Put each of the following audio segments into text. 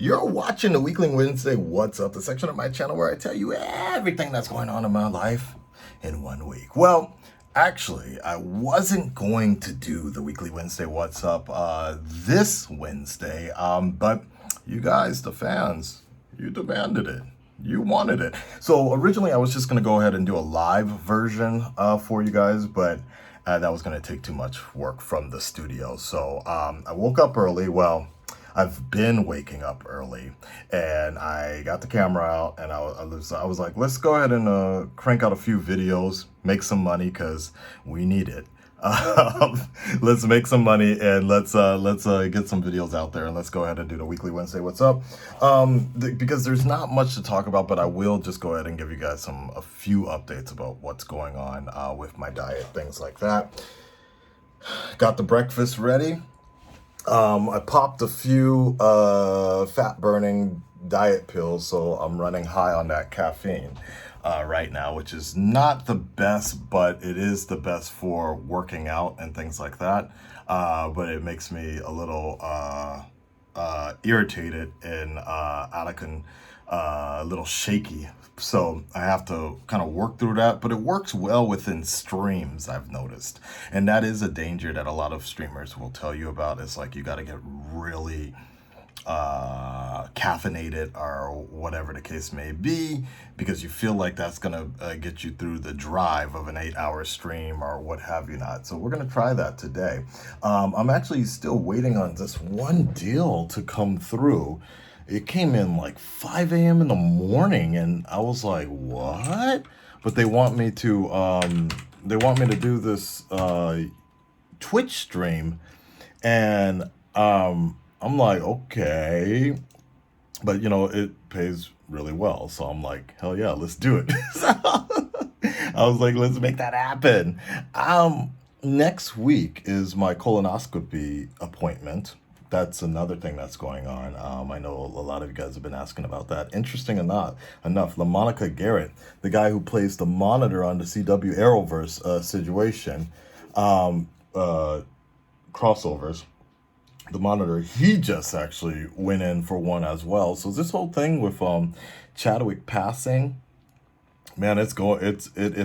You're watching the Weekly Wednesday What's Up, the section of my channel where I tell you everything that's going on in my life in 1 week. Well, actually, I wasn't going to do the Weekly Wednesday What's Up this Wednesday, but you guys, the fans, you demanded it. You wanted it. So originally I was just going to go ahead and do a live version for you guys, but that was going to take too much work from the studio. So I woke up early. Well, I've been waking up early, and I got the camera out, and I was like, let's go ahead and crank out a few videos, make some money, because we need it. Um, let's make some money, and let's get some videos out there, and let's go ahead and do the Weekly Wednesday What's Up. Because there's not much to talk about, but I will just go ahead and give you guys a few updates about what's going on with my diet, things like that. Got the breakfast ready. I popped a few fat burning diet pills, so I'm running high on that caffeine right now, which is not the best, but it is the best for working out and things like that. But it makes me a little irritated and a little shaky. So I have to kind of work through that, but it works well within streams, I've noticed. And that is a danger that a lot of streamers will tell you about. It's like you got to get really caffeinated or whatever the case may be, because you feel like that's going to get you through the drive of an 8-hour stream or what have you not. So we're going to try that today. I'm actually still waiting on this one deal to come through. It came in like 5 a.m. in the morning, and I was like, what? But they want me to do this Twitch stream, and I'm like, okay, but it pays really well, so I'm like, hell yeah, let's do it. So I was like, let's make that happen. Next week is my colonoscopy appointment. That's another thing that's going on. I know a lot of you guys have been asking about that. Interesting enough, LaMonica Garrett, the guy who plays the Monitor on the CW Arrowverse situation, crossovers, the Monitor, he just actually went in for one as well. So this whole thing with Chadwick passing, man, it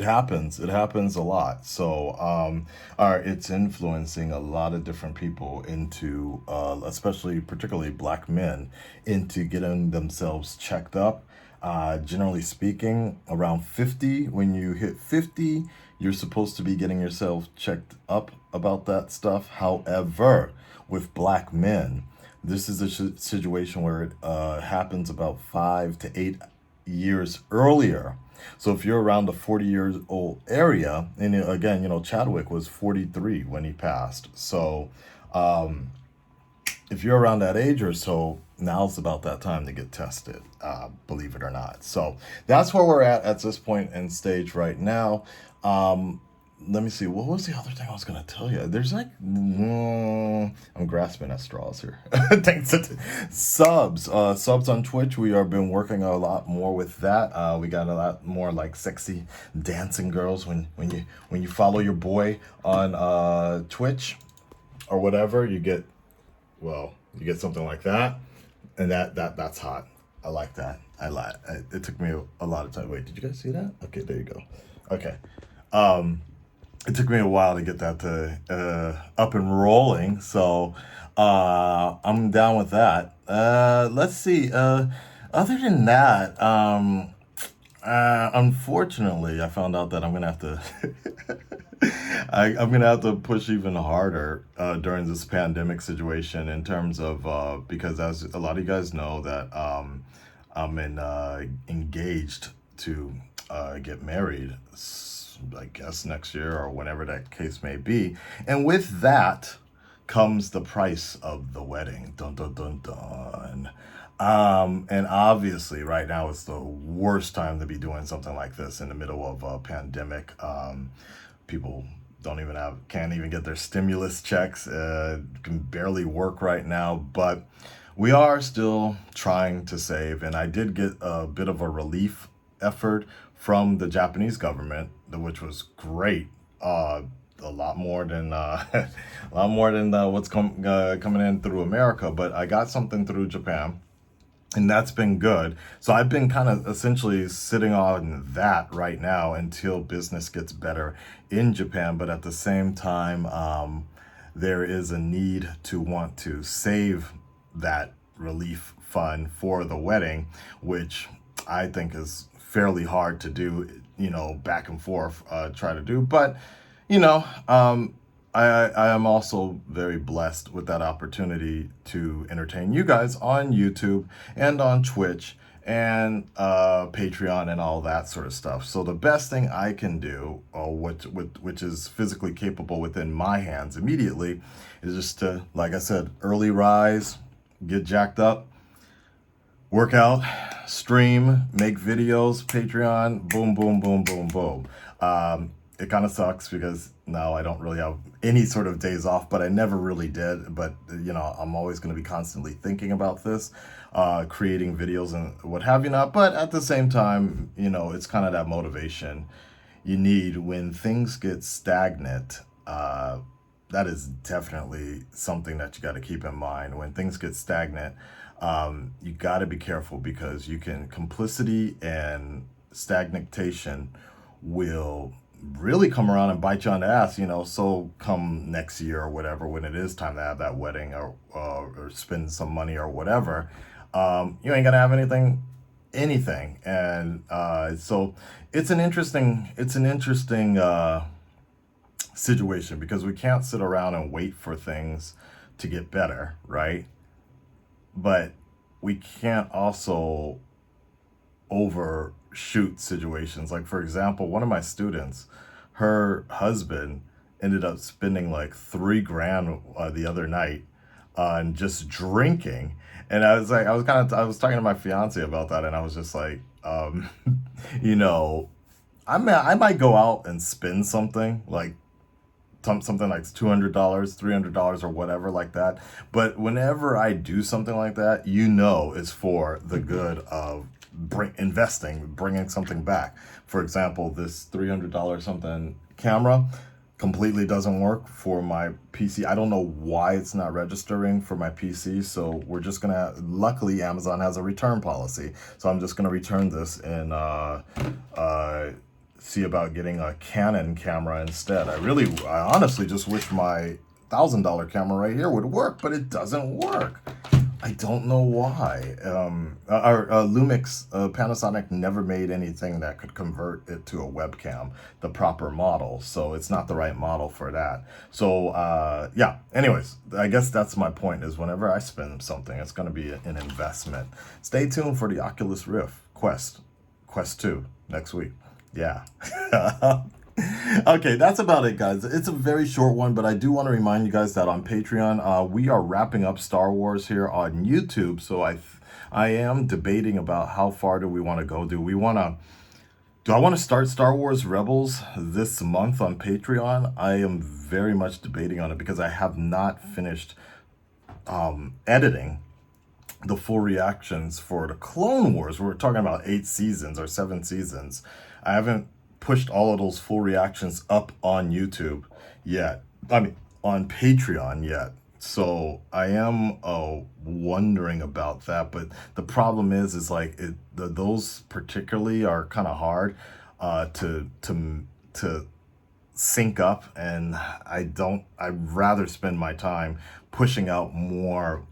happens. It happens a lot. So it's influencing a lot of different people into, especially particularly black men, into getting themselves checked up. Generally speaking, around 50, when you hit 50, you're supposed to be getting yourself checked up about that stuff. However, with black men, this is a situation where it happens about 5 to 8 years earlier. So if you're around the 40 years old area, and again, Chadwick was 43 when he passed. So if you're around that age or so, now's about that time to get tested, believe it or not. So that's where we're at this point in stage right now. Let me see. What was the other thing I was going to tell you? There's like, I'm grasping at straws here. Thanks to subs on Twitch. We have been working a lot more with that. We got a lot more like sexy dancing girls when you follow your boy on Twitch or whatever. You get something like that, and that's hot. I like that. It took me a lot of time. Wait, did you guys see that? Okay, there you go. Okay. It took me a while to get that up and rolling, so I'm down with that. Let's see. Other than that, unfortunately, I found out that I'm gonna have to I'm gonna have to push even harder during this pandemic situation in terms of because as a lot of you guys know that I'm engaged to get married. I guess next year or whenever that case may be. And with that comes the price of the wedding. Dun dun dun dun. And obviously right now it's the worst time to be doing something like this in the middle of a pandemic. People can't even get their stimulus checks, can barely work right now, but we are still trying to save. And I did get a bit of a relief effort from the Japanese government, which was great. A lot more than what's coming in through America. But I got something through Japan, and that's been good. So I've been kind of essentially sitting on that right now until business gets better in Japan. But at the same time, there is a need to want to save that relief fund for the wedding, which I think is fairly hard to do, back and forth, try to do. But, you know, um, I am also very blessed with that opportunity to entertain you guys on YouTube and on Twitch and Patreon and all that sort of stuff. So the best thing I can do, which is physically capable within my hands immediately, is just to, like I said, early rise, get jacked up, work out, stream, make videos, Patreon, boom, boom, boom, boom, boom. It kind of sucks because now I don't really have any sort of days off, but I never really did. But, I'm always going to be constantly thinking about this, creating videos and what have you not. But at the same time, it's kind of that motivation you need when things get stagnant. That is definitely something that you got to keep in mind. When things get stagnant, you got to be careful because complicity and stagnation will really come around and bite you on the ass, so come next year or whatever, when it is time to have that wedding or spend some money or whatever, you ain't gonna have anything. And so it's an interesting situation because we can't sit around and wait for things to get better, right? But we can't also overshoot situations. Like, for example, one of my students, her husband ended up spending like 3 grand the other night on just drinking. And I was talking to my fiance about that, and I was just like, you know, I might go out and spend something like something like $200, $300 or whatever like that. But whenever I do something like that, it's for the good of bringing something back. For example, this $300 something camera completely doesn't work for my PC. I don't know why it's not registering for my PC. So luckily Amazon has a return policy. So I'm just gonna return this and see about getting a Canon camera instead. I honestly just wish my $1,000 camera right here would work, but it doesn't work. I don't know why. Our Lumix, Panasonic never made anything that could convert it to a webcam, the proper model. So it's not the right model for that. So yeah, anyways, I guess that's my point is whenever I spend something, it's going to be an investment. Stay tuned for the Oculus Rift Quest 2 next week. Yeah. Okay, that's about it, guys. It's a very short one, but I do want to remind you guys that on Patreon, we are wrapping up Star Wars here on YouTube. So I am debating about how far do we want to go. Do I want to start Star Wars Rebels this month on Patreon? I am very much debating on it because I have not finished editing the full reactions for the Clone Wars. We're talking about 8 seasons or 7 seasons. I haven't pushed all of those full reactions up on YouTube yet. I mean, on Patreon yet. So I am wondering about that. But the problem is like those particularly are kind of hard to sync up, and I'd rather spend my time pushing out more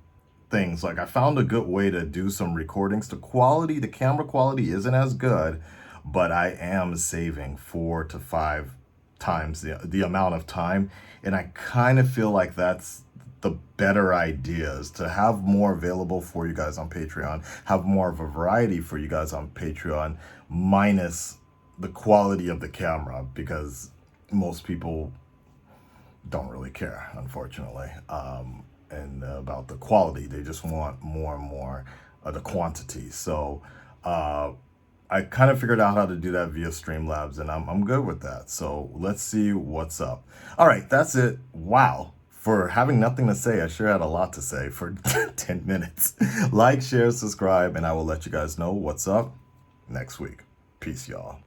things. Like I found a good way to do some recordings. The camera quality isn't as good, but I am saving 4 to 5 times the amount of time. And I kind of feel like that's the better idea, is to have more available for you guys on Patreon, have more of a variety for you guys on Patreon, minus the quality of the camera, because most people don't really care, unfortunately. And about the quality, they just want more and more of the quantity. So I kind of figured out how to do that via Streamlabs, and I'm good with that. So let's see what's up. All right, that's it. Wow. For having nothing to say, I sure had a lot to say for 10 minutes. Like, share, subscribe, and I will let you guys know what's up next week. Peace, y'all.